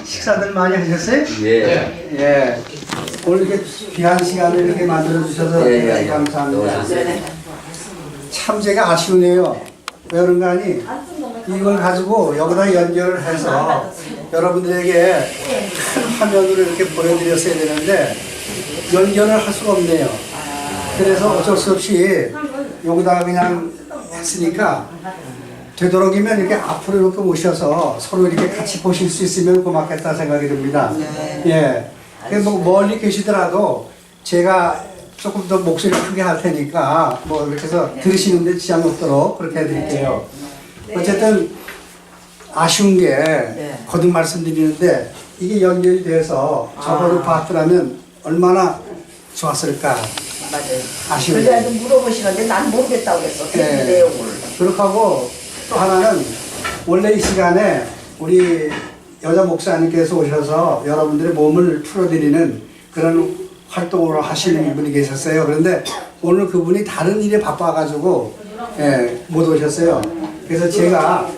식사들 많이 하셨어요? 예. 예. 오늘 이렇게 귀한 시간을 이렇게 만들어주셔서 대단히 감사합니다. 참 제가 아쉬우네요. 왜 그런가 하니 이걸 가지고 여기다 연결을 해서 여러분들에게 큰 화면으로 이렇게 보여드렸어야 되는데 연결을 할 수가 없네요. 그래서 어쩔 수 없이 여기다가 그냥 했으니까 되도록이면 이렇게 앞으로 이렇게 오셔서 서로 이렇게 같이 보실 수 있으면 고맙겠다 생각이 듭니다. 예. 뭐 멀리 계시더라도 제가 조금 더 목소리를 크게 할 테니까 뭐 이렇게 해서 들으시는데 지장 없도록 그렇게 해드릴게요. 어쨌든 아쉬운 게 거듭 말씀드리는데 이게 연결이 돼서 저거를 봤더라면 얼마나 좋았을까. 맞아요. 아쉬워요. 그래도 물어보시는데 난 모르겠다고 그랬어. 그 내용을. 그렇게 하고 또 하나는 원래 이 시간에 우리 여자 목사님께서 오셔서 여러분들의 몸을 풀어드리는 그런 활동을 하시는 분이 계셨어요. 그런데 오늘 그분이 다른 일에 바빠가지고 못 오셨어요. 그래서 제가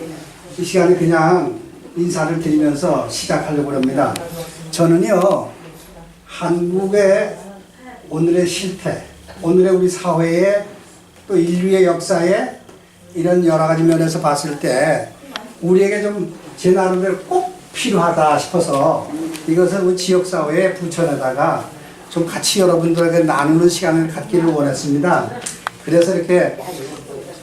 이 시간에 그냥 인사를 드리면서 시작하려고 합니다. 저는요, 한국의 오늘의 실태, 오늘의 우리 사회의 또 인류의 역사에 이런 여러 가지 면에서 봤을 때 우리에게 좀 제 나름대로 꼭 필요하다 싶어서 이것을 우리 지역사회에 부천에다가 좀 같이 여러분들에게 나누는 시간을 갖기를 원했습니다. 그래서 이렇게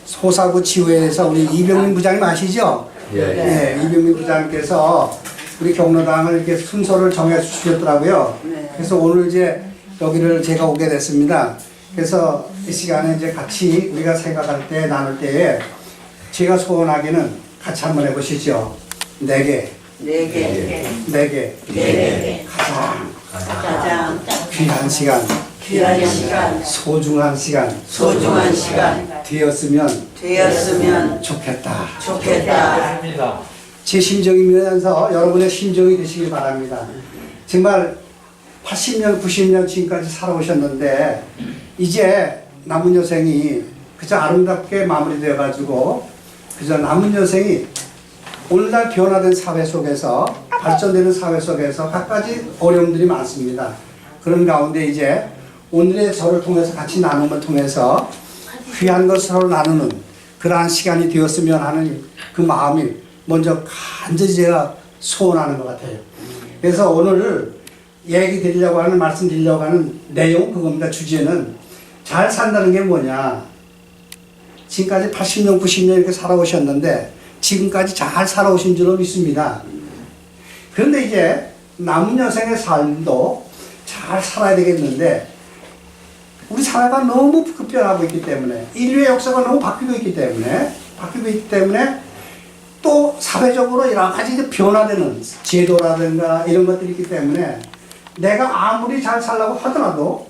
소사구 지회에서 우리 이병민 부장님 아시죠? 네, 이병민 부장님께서 우리 경로당을 이렇게 순서를 정해 주셨더라고요. 그래서 오늘 이제 여기를 제가 오게 됐습니다. 그래서 이 시간에 이제 같이 우리가 생각할 때, 나눌 때에 제가 소원하기는 같이 한번 해보시죠. 4개. 4개. 가장 귀한 시간. 귀한 시간, 소중한 시간. 되었으면 좋겠다. 제 심정이면서 여러분의 심정이 되시길 바랍니다. 정말 80년, 90년 지금까지 살아오셨는데 이제 남은 여생이 그저 아름답게 마무리되어 가지고 그저 남은 여생이 오늘날 변화된 사회 속에서 발전되는 사회 속에서 갖가지 어려움들이 많습니다. 그런 가운데 이제 오늘의 저를 통해서 같이 나눔을 통해서 귀한 것을 서로 나누는 그러한 시간이 되었으면 하는 그 마음이 먼저 간절히 제가 소원하는 것 같아요. 그래서 오늘 얘기 드리려고 하는, 말씀 드리려고 하는 내용 그겁니다. 주제는 잘 산다는 게 뭐냐. 지금까지 80년, 90년 이렇게 살아오셨는데 지금까지 잘 살아오신 줄로 믿습니다. 그런데 이제 남은 여생의 삶도 잘 살아야 되겠는데 우리 사회가 너무 급변하고 있기 때문에 인류의 역사가 너무 바뀌고 있기 때문에 또 사회적으로 여러 가지 변화되는 제도라든가 이런 것들이 있기 때문에 내가 아무리 잘 살려고 하더라도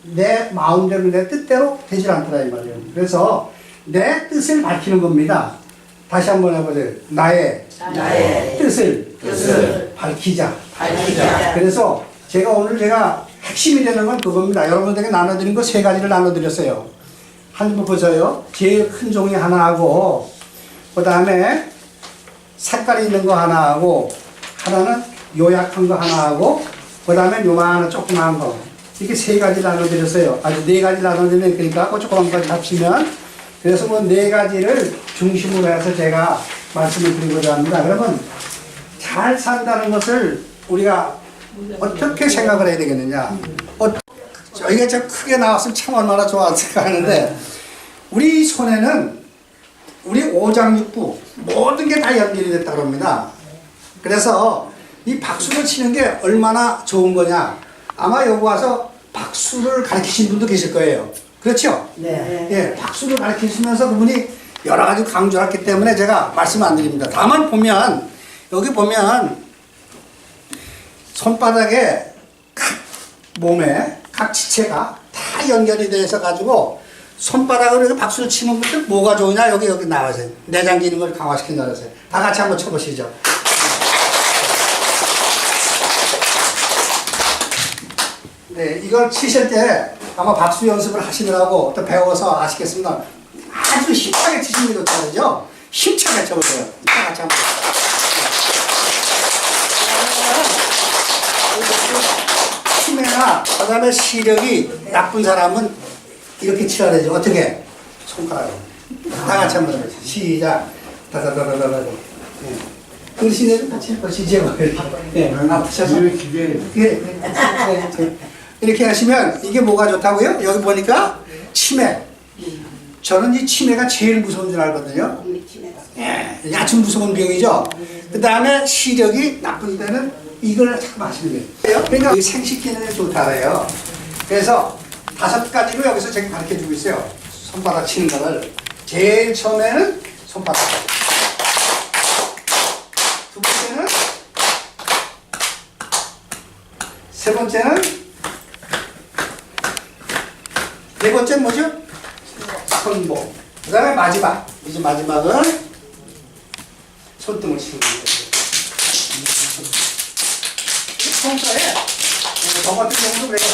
내 마음대로 내 뜻대로 되질 않더라 이 말이에요. 그래서 내 뜻을 밝히는 겁니다. 다시 한번 해보세요. 나의 뜻을 밝히자. 그래서 제가 핵심이 되는 건 그겁니다. 여러분들에게 나눠드린 거 3가지를 나눠드렸어요. 한번 보세요. 제일 큰 종이 하나 하고 그 다음에 색깔이 있는 거 하나 하고 하나는 요약한 거 하나 하고 그 다음에 요만한 조그만 거 이렇게 3가지 나눠드렸어요. 아주 4가지 나눠드리면 그러니까 조그만 거까지 합치면 그래서 그 4가지를 중심으로 해서 제가 말씀을 드리고자 합니다. 그러면 잘 산다는 것을 우리가 어떻게 생각을 해야 되겠느냐. 저희가 좀 크게 나왔으면 참 얼마나 좋았을까 하는데 우리 손에는 우리 오장육부 모든 게 다 연결이 됐다고 합니다. 그래서 이 박수를 치는 게 얼마나 좋은 거냐. 아마 여기 와서 박수를 가르치신 분도 계실 거예요. 그렇죠? 네. 예, 박수를 가르치시면서 그분이 여러 가지 강조했기 때문에 제가 말씀 안 드립니다. 다만 보면 여기 보면 손바닥에 각 몸에 각 지체가 다 연결이 돼서 가지고 손바닥으로 이렇게 박수를 치는 것들 뭐가 좋으냐 여기 나와서 내장 기능을 강화시킨다 그래서요. 다 같이 한번 쳐보시죠. 네, 이걸 치실 때 아마 박수 연습을 하시느라고 또 배워서 아시겠습니다. 아주 힘차게 치시는 게 좋다죠. 힘차게 쳐보세요. 다 같이 한번. 치매나 그다음에 시력이 나쁜 사람은 이렇게 치라 되죠. 어떻게? 손가락으로. 다 같이 한번 해보세요. 시작. 다다다다다다. 예. 글씨는 같이 보시죠. 예. 아프셔서. 이렇게 하시면 이게 뭐가 좋다고요? 여기 보니까 치매. 저는 이 치매가 제일 무서운 줄 알거든요. 예, 아주 무서운 병이죠. 그 다음에 시력이 나쁜 데는 이걸 자꾸 마시는 거예요. 그러니까 이 생식기능이 좋다래요. 그래서 5가지로 여기서 제가 가르쳐 주고 있어요. 손바닥 치는 거를. 제일 처음에는 손바닥. 두 번째는, 세 번째는, 네 번째는 뭐죠? 손목. 그 다음에 마지막. 이제 마지막은 손등을 치는 거예요. 평소에 저 같은 경우도 그래요.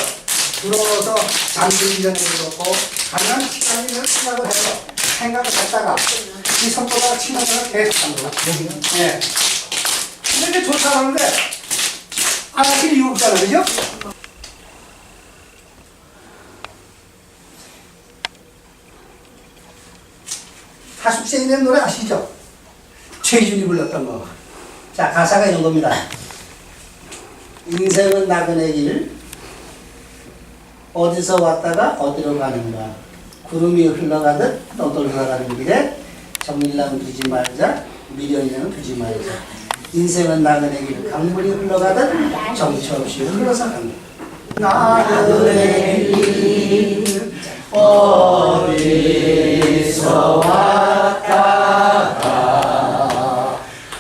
들어서 잠들기 전에 그렇고 가능한 시간이 생각을 해서 생각을 했다가 이 손바닥을 치는 걸 계속 하는 거예요. 예. 근데 이제 좋다고 하는데 안 하실 이유가 없잖아요. 그죠? 하숙생이 낸 노래 아시죠? 최준이 불렀던 거. 자, 가사가 이런 겁니다. 인생은 나그네 길, 어디서 왔다가 어디로 가는가. 구름이 흘러가듯 떠돌아가는 길에 정일랑 두지 말자, 미련이는 두지 말자. 인생은 나그네 길, 강물이 흘러가듯 정처 없이 흘러서 간다. 나그네 길, 어디서 왔다가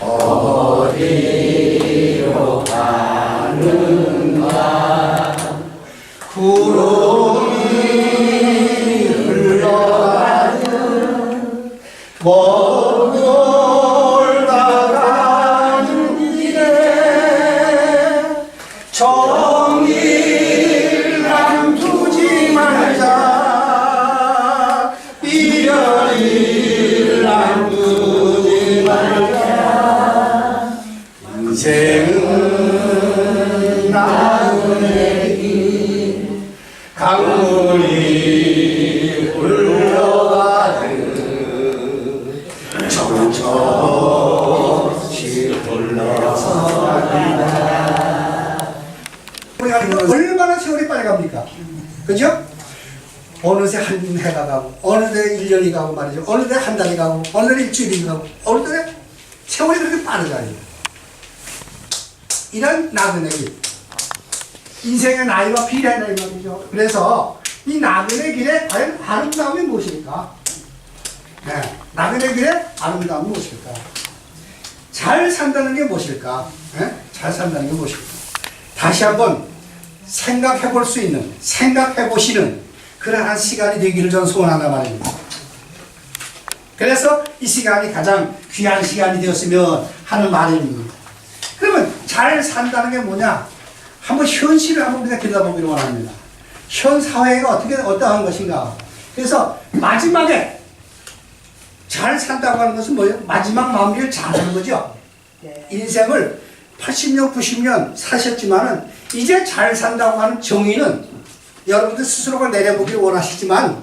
어디로 가는가. 구름이 흘러가는 먼 돌아가는 길에 정일랑 두지 말자. 미련일랑 두지 말자. 인생은 나그네 길, 강물이 흘러가듯 정처없이 흘러서 간다. 우리가 얼마나 세월이 빨리 갑니까? 그죠? 어느새 한 해가 가고, 어느새 1년이 가고 말이죠. 어느새 한 달이 가고, 어느새 일주일이 가고, 어느새 세월이 그렇게 빠르잖아요. 이런 나그네 길. 인생의 나이와 비례의 나이 말이죠. 그래서 이 나그네 길에 과연 아름다움이 무엇일까? 네, 나그네 길에 아름다움이 무엇일까? 잘 산다는 게 무엇일까? 네? 잘 산다는 게 무엇일까? 다시 한번 생각해 볼 수 있는, 생각해 보시는 그러한 시간이 되기를 저는 소원한단 말입니다. 그래서 이 시간이 가장 귀한 시간이 되었으면 하는 말입니다. 그러면 잘 산다는 게 뭐냐? 한번 현실을 한번 우리가 들여다보기를 원합니다. 현 사회가 어떠한 것인가? 그래서 마지막에 잘 산다고 하는 것은 뭐예요? 마지막 마무리를 잘 하는 거죠. 인생을 80년, 90년 사셨지만은 이제 잘 산다고 하는 정의는 여러분들 스스로가 내려보기를 원하시지만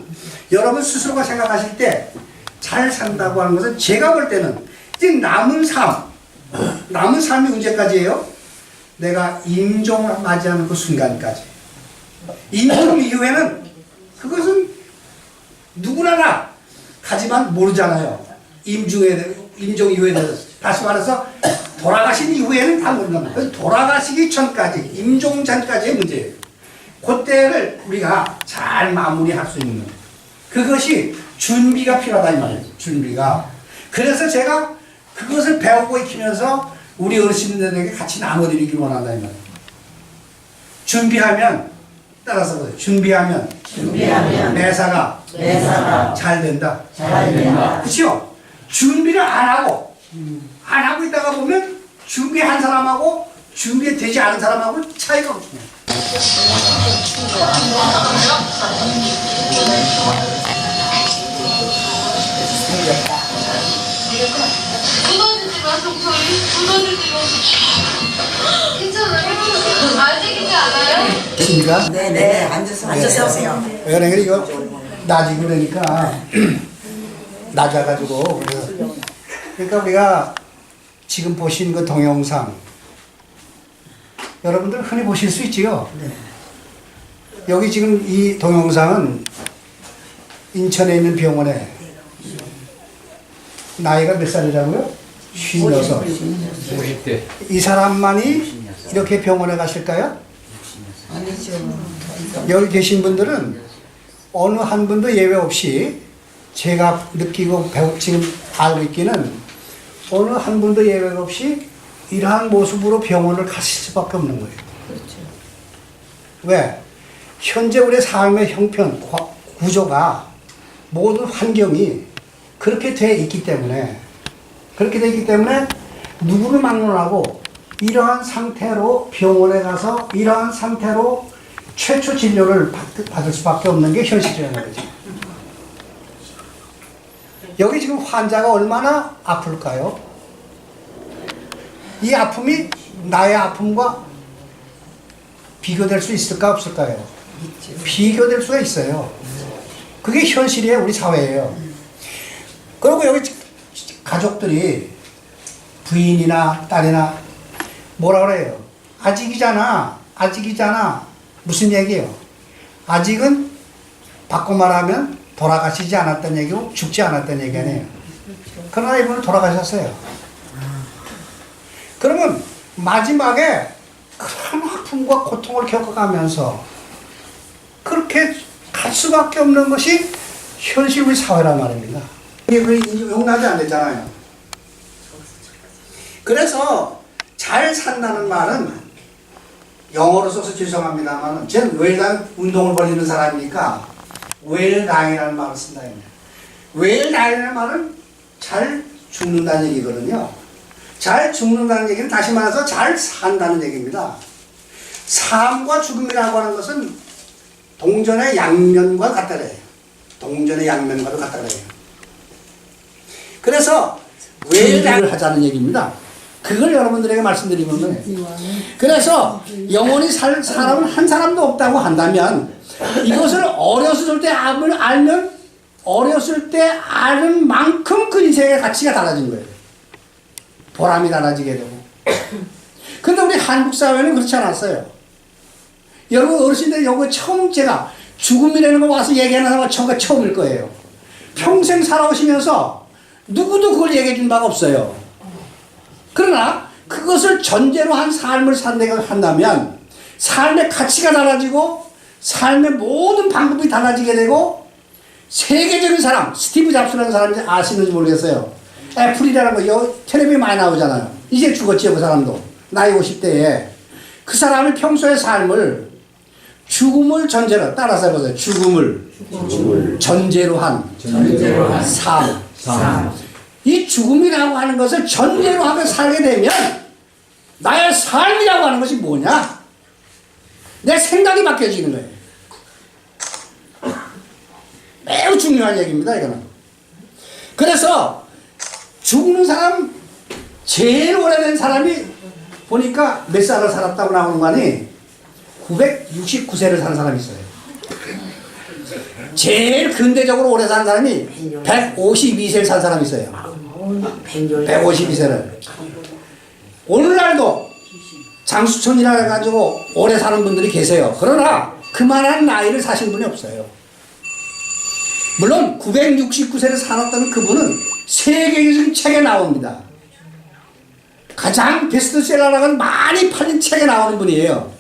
여러분 스스로가 생각하실 때 잘 산다고 하는 것은 제가 볼 때는 이제 남은 삶이 언제까지예요? 내가 임종을 맞이하는 그 순간까지. 임종 이후에는 그것은 누구나 다 하지만 모르잖아요. 임종 이후에 대해서. 다시 말해서 돌아가신 이후에는 다 모른다. 돌아가시기 전까지, 임종 전까지의 문제예요. 그때를 우리가 잘 마무리할 수 있는 그것이 준비가 필요하다 이 말이에요. 준비가. 그래서 제가 그것을 배우고 익히면서 우리 어르신들에게 같이 나눠드리기 원한다 이 말이에요. 준비하면 따라서 그래요. 준비하면 매사가 잘 된다. 그렇죠? 준비를 안 하고 있다가 보면 준비한 사람하고 준비되지 않은 사람하고 차이가 없습니다. 무너지지 마, 동서이. 무너지지 마. 괜찮아요? 아직이지 않아요? 있습니까? 네네. 앉으세요. 오세요. 왜냐면 이거 낮이고 그러니까 낮아가지고 그러니까 우리가 지금 보신 그 동영상 여러분들 흔히 보실 수 있지요. 여기 지금 이 동영상은 인천에 있는 병원에 나이가 몇 살이라고요? 56. 50대. 이 사람만이 이렇게 병원에 가실까요? 아니죠. 여기 계신 분들은 어느 한 분도 예외 없이 제가 느끼고 지금 알고 있기는 어느 한 분도 예외 없이 이러한 모습으로 병원을 가실 수밖에 없는 거예요. 그렇죠. 왜? 현재 우리의 삶의 형편, 구조가 모든 환경이 그렇게 돼 있기 때문에 누구를 막론하고 이러한 상태로 병원에 가서 이러한 상태로 최초 진료를 받을 수밖에 없는 게 현실이라는 거죠. 여기 지금 환자가 얼마나 아플까요? 이 아픔이 나의 아픔과 비교될 수 있을까 없을까요? 비교될 수가 있어요. 그게 현실이에요. 우리 사회예요. 그리고 여기 가족들이 부인이나 딸이나 뭐라 그래요? 아직이잖아. 무슨 얘기예요? 아직은 바꿔 말하면 돌아가시지 않았던 얘기고 죽지 않았던 얘기 아니에요. 그러나 이분은 돌아가셨어요. 그러면 마지막에 큰 아픔과 고통을 겪어가면서 그렇게 갈 수밖에 없는 것이 현실 우리 사회란 말입니다. 이게 용납이 안 되잖아요. 그래서 잘 산다는 말은 영어로 써서 죄송합니다만 저는 웰단 운동을 벌이는 사람이니까 웰다잉이라는 말을 쓴다. 웰다잉이라는 말은 잘 죽는다는 얘기거든요. 잘 죽는다는 얘기는 다시 말해서 잘 산다는 얘기입니다. 삶과 죽음이라고 하는 것은 동전의 양면과 같다 그래요. 동전의 양면과도 같다 그래요. 그래서 웰다잉을 하자는 얘기입니다. 그걸 여러분들에게 말씀드리면 그래서 영원히 살 사람은 한 사람도 없다고 한다면 이것을 어렸을 때 알면 어렸을 때 아는 만큼 그 인생의 가치가 달라진 거예요. 보람이 달라지게 되고. 근데 우리 한국 사회는 그렇지 않았어요. 여러분 어르신들 여기 처음 제가 죽음이라는 거 와서 얘기하는 사람은 저가 처음일 거예요. 평생 살아오시면서 누구도 그걸 얘기해 준 바가 없어요. 그러나 그것을 전제로 한 삶을 한다면 삶의 가치가 달라지고 삶의 모든 방법이 달라지게 되고 세계적인 사람, 스티브 잡스라는 사람이 아시는지 모르겠어요. 애플이라는 거 텔레비에 많이 나오잖아요. 이제 죽었지요, 그 사람도. 나이 50대에. 그 사람이 평소의 삶을 죽음을 전제로, 따라서 해보세요. 죽음을 전제로 한 삶. 이 죽음이라고 하는 것을 전제로 하고 살게 되면 나의 삶이라고 하는 것이 뭐냐? 내 생각이 바뀌어지는 거예요. 매우 중요한 얘기입니다, 이거는. 그래서 죽는 사람, 제일 오래된 사람이 보니까 몇 살을 살았다고 나오는 거 아니? 969세를 사는 사람이 있어요. 제일 근대적으로 오래 산 사람이 152세를 산 사람이 있어요. 152세를. 오늘날도 장수천이라 해가지고 오래 사는 분들이 계세요. 그러나 그만한 나이를 사신 분이 없어요. 물론 969세를 살았던 그분은 세계적인 책에 나옵니다. 가장 베스트셀러라는 많이 팔린 책에 나오는 분이에요.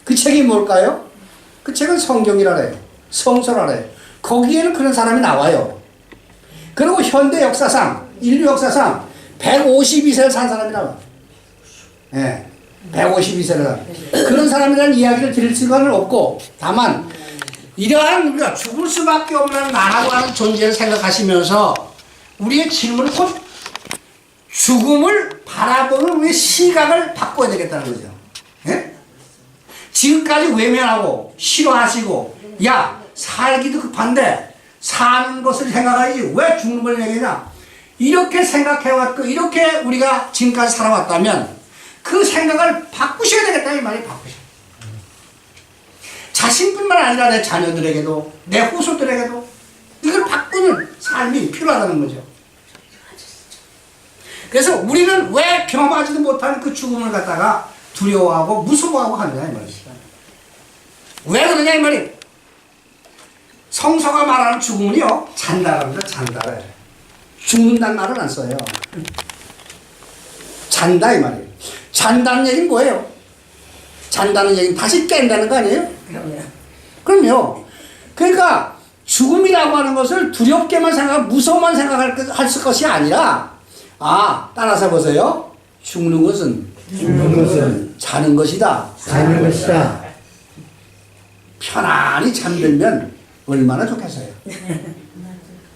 그 책이 뭘까요? 그 책은 성경이라래요. 성서라래요. 거기에는 그런 사람이 나와요. 그리고 현대 역사상, 인류 역사상 152세를 산 사람이 나와요. 예, 152세를 산. 그런 사람이라는 이야기를 드릴 수는 없고, 다만 이러한 우리가 죽을 수밖에 없는 나라고 하는 존재를 생각하시면서 우리의 질문은 곧 죽음을 바라보는 우리의 시각을 바꿔야 되겠다는 거죠. 예? 지금까지 외면하고 싫어하시고 야 살기도 급한데 사는 것을 생각하지 왜 죽는 걸 얘기하냐 이렇게 생각해왔고 이렇게 우리가 지금까지 살아왔다면 그 생각을 바꾸셔야 되겠다 이 말이 바꾸셔. 자신뿐만 아니라 내 자녀들에게도 내 후손들에게도 이걸 바꾸는 삶이 필요하다는 거죠. 그래서 우리는 왜 경험하지도 못하는 그 죽음을 갖다가 두려워하고 무서워하고 하느냐 이 말이죠. 왜 그러냐 이 말이에요. 성서가 말하는 죽음은요, 잔다랍니다. 잔다래. 죽는다는 말은 안 써요. 잔다 이 말이에요. 잔다는 얘기는 뭐예요? 잔다는 얘기는 다시 깬다는 거 아니에요? 그럼요. 그러니까 죽음이라고 하는 것을 두렵게만 생각하고 무서워만 생각할 것이 아니라, 따라서 보세요. 죽는 것은 자는 것이다. 사는 것이다. 편안히 잠들면 얼마나 좋겠어요.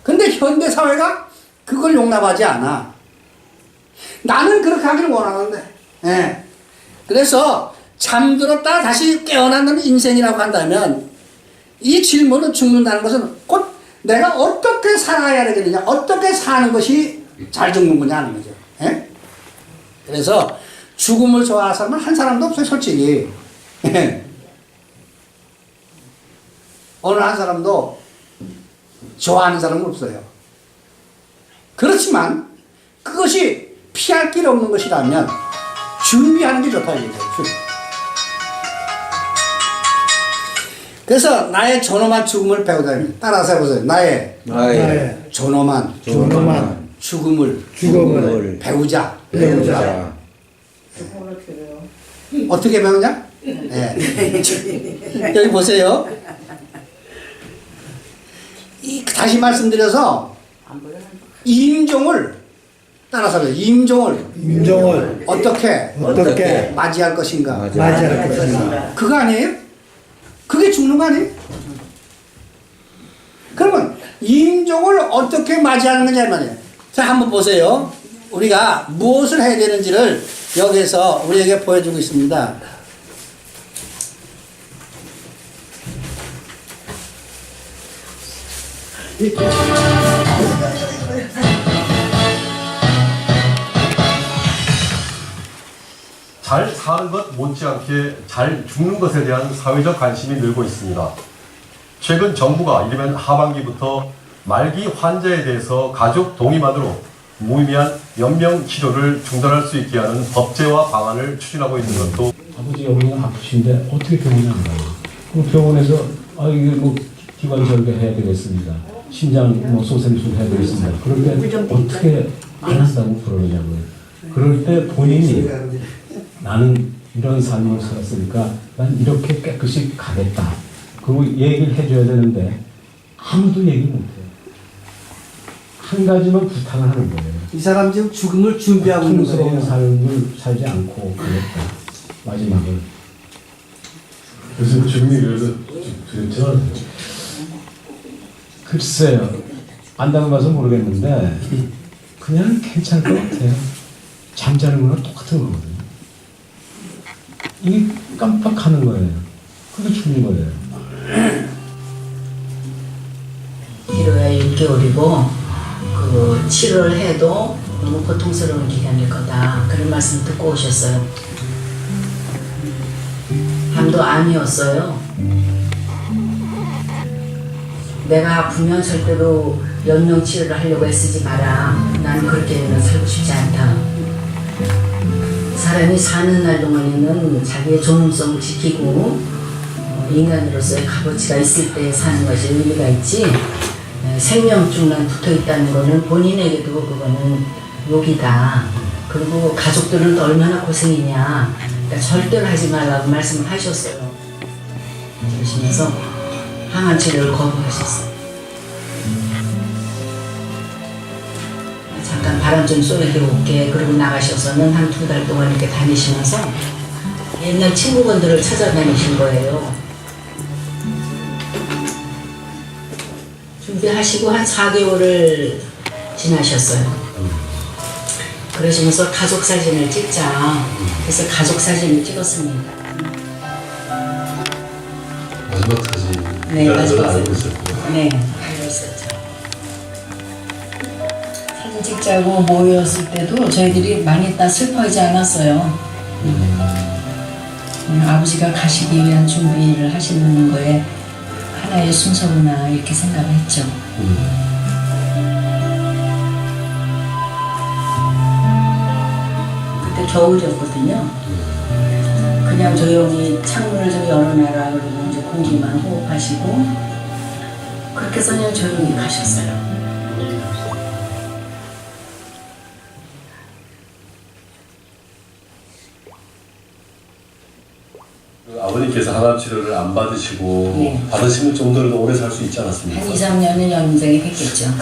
근데 현대 사회가 그걸 용납하지 않아. 나는 그렇게 하기를 원하는데. 예. 그래서 잠들었다 다시 깨어나는 인생이라고 한다면 이 질문은 죽는다는 것은 곧 내가 어떻게 살아야 되겠느냐, 어떻게 사는 것이 잘 죽는 거냐 하는 거죠. 예? 그래서 죽음을 좋아하는 사람은 한 사람도 없어요, 솔직히. 어느 한 사람도 좋아하는 사람은 없어요. 그렇지만 그것이 피할 길 없는 것이라면 준비하는 게 좋다 이거죠. 그래서 나의 존엄한 죽음을 배우다. 따라서 해보세요. 나의 존엄한 죽음을 배우자. 어떻게 배우냐? 네. 여기 보세요. 다시 말씀드려서 임종을 따라서 해요. 임종을 어떻게 맞이할 것인가? 그거 아니에요? 그게 죽는 거 아니에요? 그러면 임종을 어떻게 맞이하는 거냐 말이에요. 자, 한번 보세요. 우리가 무엇을 해야 되는지를 여기서 우리에게 보여주고 있습니다. 잘 사는 것 못지않게 잘 죽는 것에 대한 사회적 관심이 늘고 있습니다. 최근 정부가 이르면 하반기부터 말기 환자에 대해서 가족 동의만으로 무의미한 연명 치료를 중단할 수 있게 하는 법제화 방안을 추진하고 있는 것도 아버지 어머니가 아프신데 어떻게 병원에 안 가요? 그럼 병원에서 이게 뭐 기관 절개해야 되겠습니다. 심장 뭐 소생술 해야 되겠습니다. 그럴 때 어떻게 안 한다고 그러냐고요. 그럴 때 본인이 나는 이런 삶을 살았으니까 난 이렇게 깨끗이 가겠다. 그리고 얘기를 해줘야 되는데 아무도 얘기 못해요. 한 가지만 부탁을 하는 거예요. 이 사람 지금 죽음을 준비하고 있는 통스러운 거예요. 삶을 살지 않고 가겠다. 마지막을. 그래서 죽음이 그래서 두렵죠? 글쎄요. 안 당해봐서 모르겠는데 그냥 괜찮을 것 같아요. 잠자는 거랑 똑같은 거거든요. 이게 깜빡하는 거예요. 그게 죽는 거예요. 치료에 6개월이고 그 치료를 해도 너무 고통스러운 기간일 거다. 그런 말씀 듣고 오셨어요. 암도 암이었어요. 내가 아프면 절대로 연명 치료를 하려고 애쓰지 마라. 난 그렇게는 살고 싶지 않다. 사람이 사는 날 동안에는 자기의 존엄성을 지키고 인간으로서의 값어치가 있을 때 사는 것이 의미가 있지, 생명줄만 붙어있다는 거는 본인에게도 그거는 욕이다. 그리고 가족들은 또 얼마나 고생이냐. 그러니까 절대로 하지 말라고 말씀을 하셨어요. 그러시면서 항암 치료를 거부하셨어요. 잠깐 바람 좀 쏘게 올게. 그러고 나가셔서는 한 2달 동안 이렇게 다니시면서 옛날 친구분들을 찾아다니신 거예요. 준비하시고 한 4개월을 지나셨어요. 그러시면서 가족 사진을 찍자. 그래서 가족 사진을 찍었습니다. 마지막 사진. 네, 마지막 알고 사진. 있었고요. 네, 알고 있었죠. 사진 찍자고 모였을 때도 저희들이 많이 다 슬퍼하지 않았어요. 아버지가 가시기 위한 준비를 하시는 거에 하나의 순서구나 이렇게 생각을 했죠. 그때 겨울이었거든요. 그냥 조용히 창문을 좀 열어놔라 그러고 이제 공기만 호흡하시고 그렇게 해서 그냥 조용히 가셨어요. 아버님께서 항암 치료를 안 받으시고 네. 받으시면 좀 더 오래 살 수 있지 않았습니까? 한 2, 3년은 연장이 됐겠죠.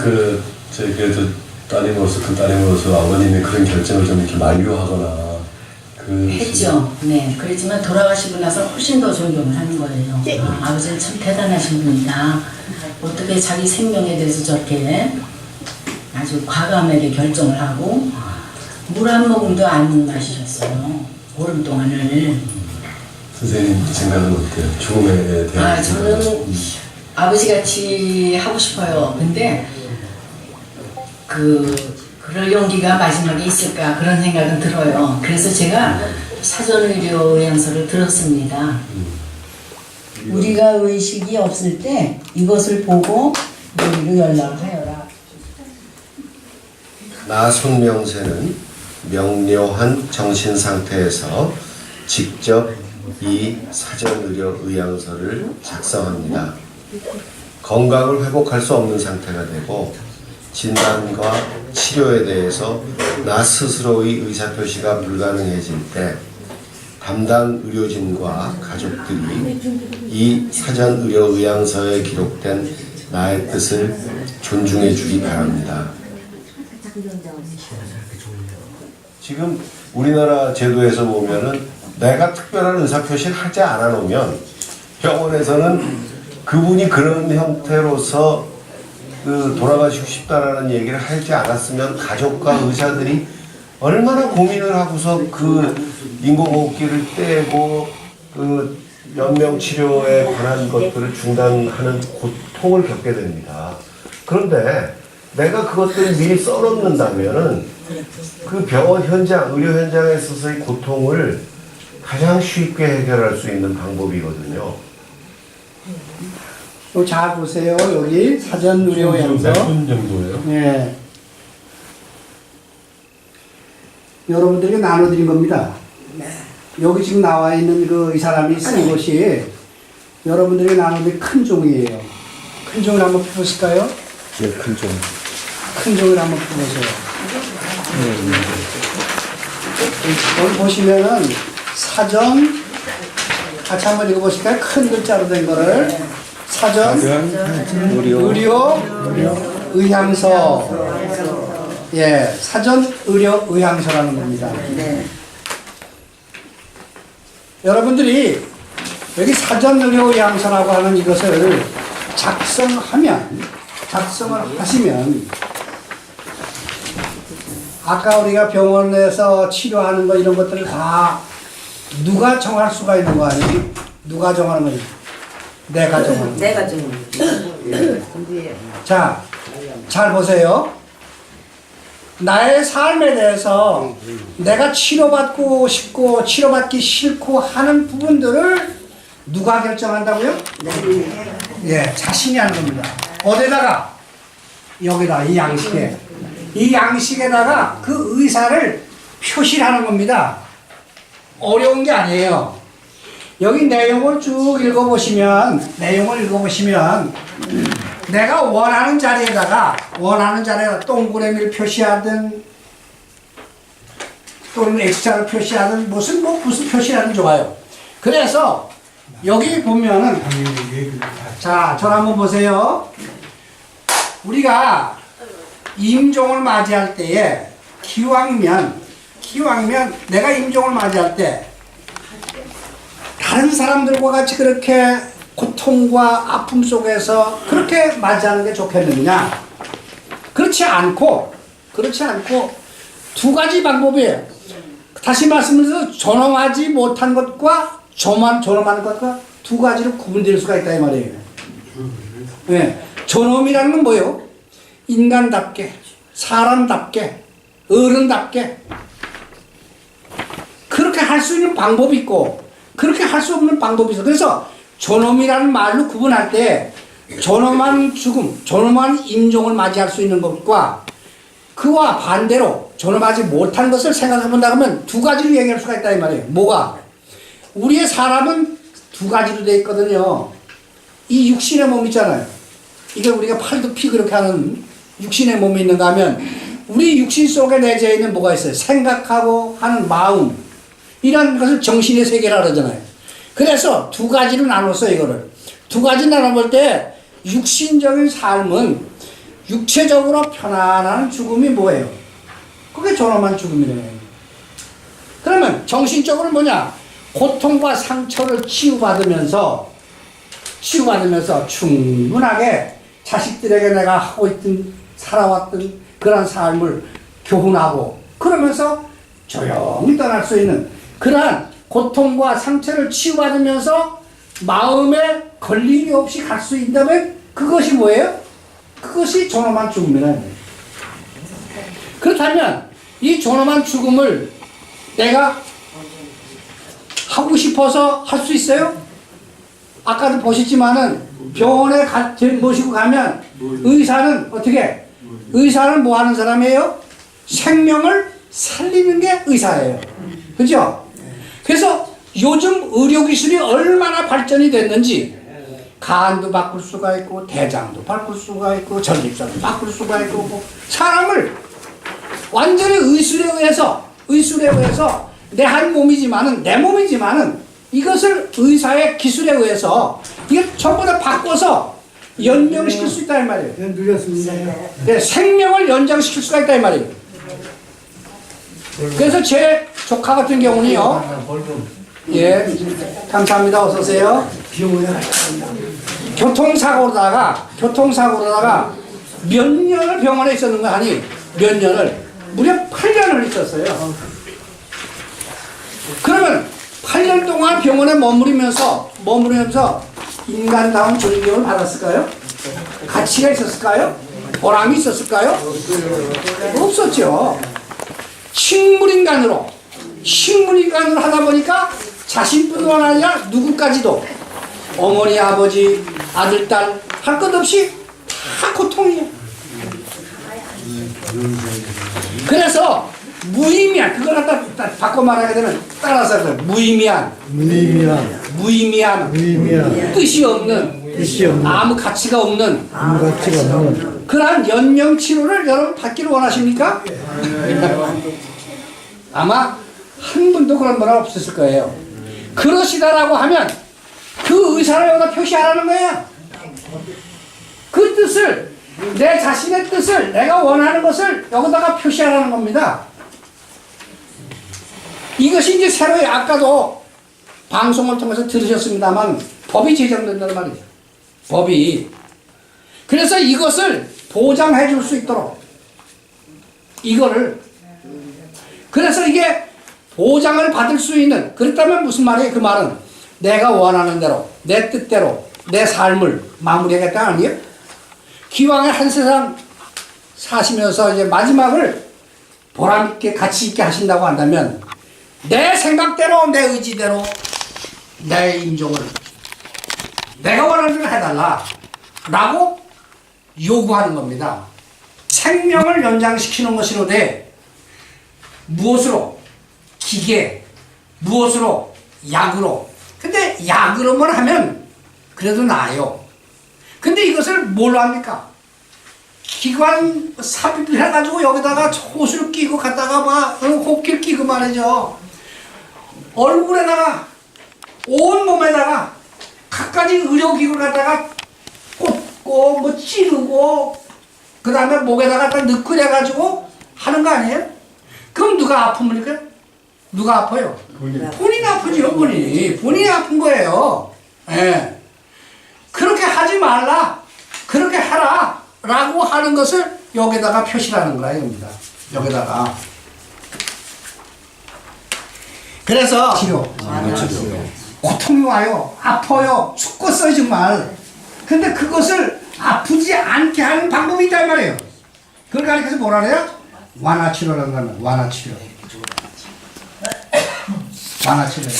저희 그래도 따님으로서 아버님의 그런 결정을 좀 이렇게 만류하거나 했죠. 네. 그렇지만 돌아가시고 나서 훨씬 더 존경을 하는 거예요. 아버지는 참 대단하신 분이다. 어떻게 자기 생명에 대해서 저렇게 아주 과감하게 결정을 하고 물 한 모금도 안 마시셨어요. 보름 동안을. 선생님 생각은 어때요? 죽음에 대한 저는 아버지같이 하고 싶어요. 근데 그럴 용기가 마지막에 있을까 그런 생각은 들어요. 그래서 제가 사전의료 의향서를 들었습니다. 우리가 의식이 없을 때 이것을 보고 우리로 연락하여라. 나 손명세는 명료한 정신 상태에서 직접 이 사전의료 의향서를 작성합니다. 건강을 회복할 수 없는 상태가 되고 진단과 치료에 대해서 나 스스로의 의사표시가 불가능해질 때 담당 의료진과 가족들이 이 사전의료 의향서에 기록된 나의 뜻을 존중해 주기 바랍니다. 지금 우리나라 제도에서 보면은 내가 특별한 의사표시를 하지 않아 놓으면 병원에서는 그분이 그런 형태로서 돌아가시고 싶다라는 얘기를 하지 않았으면 가족과 의사들이 얼마나 고민을 하고서 그 인공호흡기를 떼고 그 연명치료에 관한 것들을 중단하는 고통을 겪게 됩니다. 그런데 내가 그것들을 미리 써놓는다면은 그 병원 현장, 의료 현장에 있어서의 고통을 가장 쉽게 해결할 수 있는 방법이거든요. 잘 보세요. 여기 사전 의료 의향서. 몇 분 정도예요? 예. 여러분들에게 나눠드린 겁니다. 여기 지금 나와 있는 이 사람이 쓴 것이 여러분들에게 나눠드린 큰 종이에요. 큰 종을 한번 펴보실까요? 네, 큰 종. 큰 종을 한번 펴보세요. 여기 보시면은 사전, 같이 한번 읽어보실까요? 큰 글자로 된 거를. 사전, 의료, 의향서. 예, 사전, 의료, 의향서라는 겁니다. 여러분들이 여기 사전, 의료, 의향서라고 하는 이것을 작성을 하시면 아까 우리가 병원에서 치료하는 거 이런 것들을 다 누가 정할 수가 있는 거 아니에요? 누가 정하는 거예요? 내가 정하는 거예요. 내가 좀 자, 잘 보세요. 나의 삶에 대해서 내가 치료받고 싶고 치료받기 싫고 하는 부분들을 누가 결정한다고요? 예, 자신이 하는 겁니다. 어디다가? 여기다, 이 양식에. 이 양식에다가 그 의사를 표시를 하는 겁니다. 어려운 게 아니에요. 여기 내용을 쭉 읽어보시면 내가 원하는 자리에다가 동그라미를 표시하든 또는 X자를 표시하든 무슨 표시하든 좋아요. 그래서 여기 보면은 자, 저 한번 보세요. 우리가 임종을 맞이할 때에 기왕면 내가 임종을 맞이할 때 다른 사람들과 같이 그렇게 고통과 아픔 속에서 그렇게 맞이하는 게 좋겠느냐? 그렇지 않고 두 가지 방법이에요. 다시 말씀드려서 존엄하지 못한 것과 존엄한 것과 두 가지로 구분될 수가 있다 이 말이에요. 네. 존엄이라는 건 뭐예요? 인간답게, 사람답게, 어른답게 그렇게 할 수 있는 방법이 있고 그렇게 할 수 없는 방법이 있어. 그래서 존엄이라는 말로 구분할 때 존엄한 죽음, 존엄한 임종을 맞이할 수 있는 것과 그와 반대로 존엄하지 못한 것을 생각해 본다 그러면 두 가지로 얘기할 수가 있다 이 말이에요. 뭐가? 우리의 사람은 두 가지로 되어 있거든요. 이 육신의 몸 있잖아요. 이게 우리가 팔도 피 그렇게 하는 육신의 몸이 있는가 하면 우리 육신 속에 내재해 있는 뭐가 있어요? 생각하고 하는 마음, 이런 것을 정신의 세계라 그러잖아요. 그래서 두 가지로 나눴어요. 이거를 두 가지 나눠볼 때 육신적인 삶은 육체적으로 편안한 죽음이 뭐예요? 그게 존엄한 죽음이래요. 그러면 정신적으로 뭐냐? 고통과 상처를 치유받으면서 충분하게 자식들에게 내가 하고 있던 살아왔던 그런 삶을 교훈하고 그러면서 조용히 떠날 수 있는 그러한 고통과 상처를 치유받으면서 마음에 걸림이 없이 갈 수 있다면 그것이 뭐예요? 그것이 존엄한 죽음이라는 거예요. 그렇다면 이 존엄한 죽음을 내가 하고 싶어서 할 수 있어요? 아까도 보셨지만은 병원에 모시고 가면 의사는 어떻게? 의사는 뭐 하는 사람이에요? 생명을 살리는 게 의사예요. 그죠? 그래서 요즘 의료기술이 얼마나 발전이 됐는지 간도 바꿀 수가 있고 대장도 바꿀 수가 있고 전립선도 바꿀 수가 있고 뭐 사람을 완전히 의술에 의해서 내 한 몸이지만은 내 몸이지만은 이것을 의사의 기술에 의해서 이게 전부 다 바꿔서 연장시킬 수 있다 이 말이에요. 네, 생명을 연장시킬 수가 있다 이 말이에요. 그래서 제 조카 같은 경우는요. 예, 감사합니다. 어서 오세요. 교통사고로다가 몇 년을 병원에 있었는 거 아니? 몇 년을 무려 8년을 있었어요. 그러면 8년 동안 병원에 머무르면서 인간다운 존경을 받았을까요? 가치가 있었을까요? 보람이 있었을까요? 없었죠. 식물인간으로 하다 보니까 자신뿐만 아니라 누구까지도 어머니, 아버지, 아들, 딸 할 것 없이 다 고통이에요. 그래서 무의미한, 그걸 갖다 바꿔 말하게 되면 따라서 무의미한 뜻이 없는 아무 가치가 없는 그러한 연명 치료를 여러분 받기를 원하십니까? 아마 한 분도 그런 분 없었을 거예요. 그러시다라고 하면 그 의사를 여기다 표시하라는 거예요. 그 뜻을, 내 자신의 뜻을, 내가 원하는 것을 여기다가 표시하라는 겁니다. 이것이 이제 새로이 아까도 방송을 통해서 들으셨습니다만 법이 제정된다는 말이죠. 법이. 그래서 이것을 보장해 줄 수 있도록 이거를 그래서 이게 보장을 받을 수 있는 그렇다면 무슨 말이에요? 그 말은 내가 원하는 대로 내 뜻대로 내 삶을 마무리하겠다 아니에요? 기왕에 한 세상 사시면서 이제 마지막을 보람있게 가치있게 하신다고 한다면 내 생각대로 내 의지대로 내 임종을 내가 원하는 대로 해달라 라고 요구하는 겁니다. 생명을 연장시키는 것이로되 무엇으로? 기계, 무엇으로? 약으로. 근데 약으로만 하면 그래도 나아요. 근데 이것을 뭘로 합니까? 기관 삽입을 해가지고 여기다가 호수를 끼고 갔다가 막 호흡기를 끼고 말이죠. 얼굴에다가 온 몸에다가 갖가지 의료기구를 갖다가 꽂고 뭐 찌르고 그 다음에 목에다가 딱 넣고 해가지고 하는 거 아니에요? 그럼 누가 아픕니까? 누가 아파요? 본인이 아프지요. 본인이 아픈 거예요. 예. 그렇게 하지 말라, 그렇게 하라 라고 하는 것을 여기다가 표시하는 거라 이겁니다. 여기다가. 그래서 치료. 고통이 와요. 아파요. 죽겠어요 정말. 근데 그것을 아프지 않게 하는 방법이 있단 말이에요. 그걸 가르쳐서 뭐라 그래요? 완화치료라는 거는 완화치료. 완화치료예요.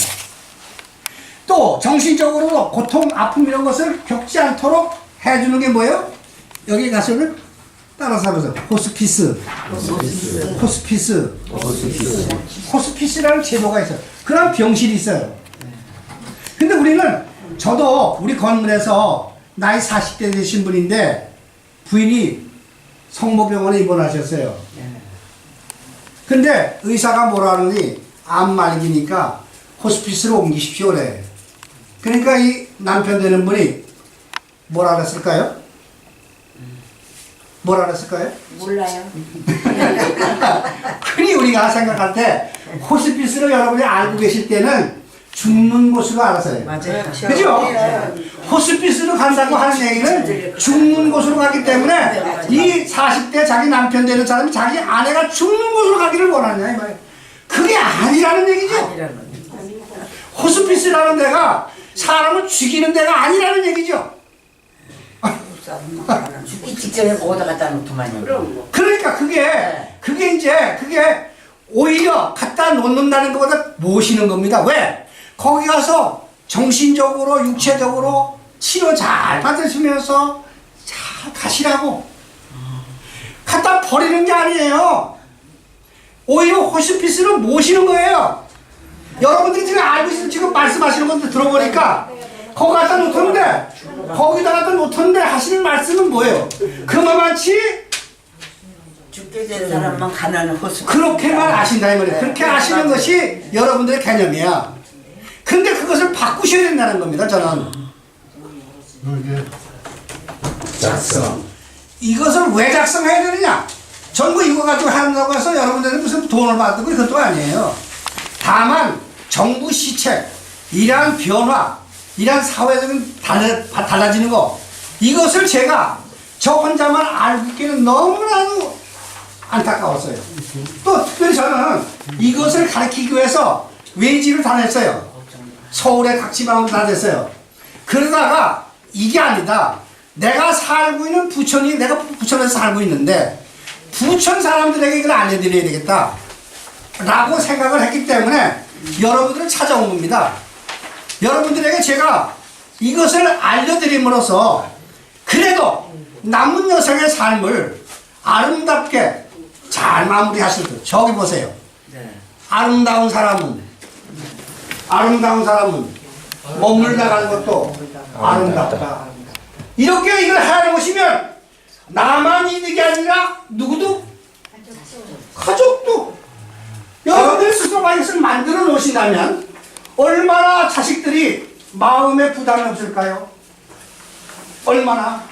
또 정신적으로 고통, 아픔 이런 것을 겪지 않도록 해주는 게 뭐예요? 여기 가서는 따라서 하면서 호스피스라는 제도가 있어요. 그런 병실이 있어요. 근데 우리는 저도 우리 건물에서 나이 40대 되신 분인데 부인이 성모병원에 입원하셨어요. 근데 의사가 뭐라 하느니 암 말기니까 호스피스로 옮기십시오 그래. 그러니까 이 남편 되는 분이 뭐라 그랬을까요? 뭐라 그랬을까요? 몰라요. 흔히 우리가 생각할 때 호스피스로 여러분이 알고 계실 때는 죽는 곳으로 알아서요. 맞아요. 그죠? 호스피스로 간다고 하는 얘기는 죽는 곳으로 가기 때문에 이 40대 자기 남편 되는 사람이 자기 아내가 죽는 곳으로 가기를 원하냐 이 말이에요. 그게 아니라는 얘기죠. 호스피스라는 데가 사람을 죽이는 데가 아니라는 얘기죠. 죽기 직전에 거기다 갖다 놓더만요. 그러니까 그게 오히려 갖다 놓는다는 것보다 모시는 겁니다. 왜? 거기 가서 정신적으로 육체적으로 치료 잘 받으시면서 잘 가시라고. 갖다 버리는 게 아니에요. 오히려 호스피스로 모시는 거예요. 여러분들이 지금 알고 있는 지금 말씀하시는 것들 들어보니까 거기 갖다 놓던데 거기다 갖다 놓던데 하시는 말씀은 뭐예요? 그만치 죽게 된 사람만 가난한 호수. 그렇게만 아신다 이 말이에요. 그렇게 아시는 것이 여러분들의 개념이야. 근데 그것을 바꾸셔야 된다는 겁니다. 저는 작성. 이것을 왜 작성해야 되느냐? 전부 이거 가지고 한다고 해서 여러분들은 무슨 돈을 받고 그것도 아니에요. 다만 정부 시책, 이러한 변화, 이러한 사회적인 달라지는 거, 이것을 제가 저 혼자만 알고 있기는 너무나도 안타까웠어요. 또 특별히 저는 이것을 가르치기 위해서 외지를 다녔어요. 서울의 각 지방으로 다녔어요. 그러다가 이게 아니다. 내가 살고 있는 부천이, 내가 부천에서 살고 있는데 부천 사람들에게 이걸 알려드려야 되겠다 라고 생각을 했기 때문에 여러분들을 찾아온 겁니다. 여러분들에게 제가 이것을 알려드림으로써 그래도 남은 여성의 삶을 아름답게 잘 마무리하실 때 저기 보세요. 아름다운 사람은 머물다 가는 것도 아름답다. 이렇게 이걸 해놓으시면 나만 이득이 아니라 누구도 가족도 여러분들 스스로가 이것을 만들어 놓으신다면 얼마나 자식들이 마음에 부담이 없을까요? 얼마나?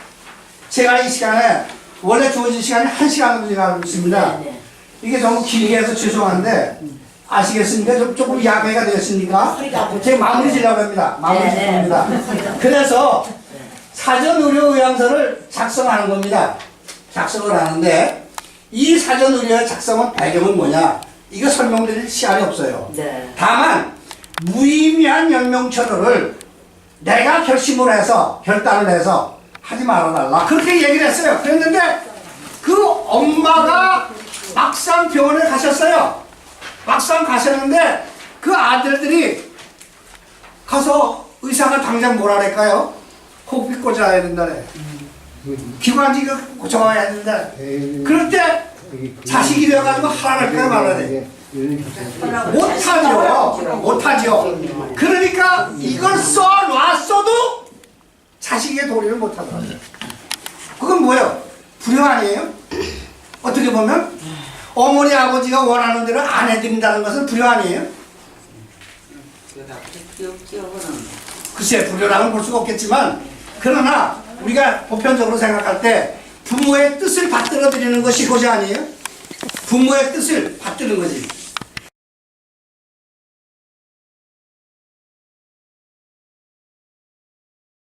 제가 이 시간에 원래 주어진 시간이 1시간 정도 지나고 있습니다. 이게 너무 길게 해서 죄송한데 아시겠습니까? 조금 야배가 되었습니까? 제가 마무리 지려고 합니다. 마무리 지려고 합니다. 그래서 사전 의료 의향서를 작성하는 겁니다. 작성을 하는데 이 사전 의료 작성은 배경은 뭐냐? 이거 설명드릴 시간이 없어요. 다만 무의미한 연명철호를 내가 결심을 해서 결단을 해서 하지 말아달라 그렇게 얘기를 했어요. 그랬는데 그 엄마가 막상 병원에 가셨어요. 막상 가셨는데 그 아들들이 가서 의사가 당장 뭐라 그럴까요? 코피 꽂아야 된다네. 기관지가 고쳐야 된다. 그럴 때 자식이 되어가지고 하라니까 말하네. 못하죠. 그러니까 이걸 써놨어도 자식의 도리를 못하더라고요. 그건 뭐예요? 불효 아니에요? 어떻게 보면 어머니 아버지가 원하는 대로 안 해드린다는 것은 불효 아니에요? 글쎄 불효라고는 볼 수가 없겠지만 그러나 우리가 보편적으로 생각할 때 부모의 뜻을 받들어 드리는 것이 고자 아니에요? 부모의 뜻을 받드는 거지.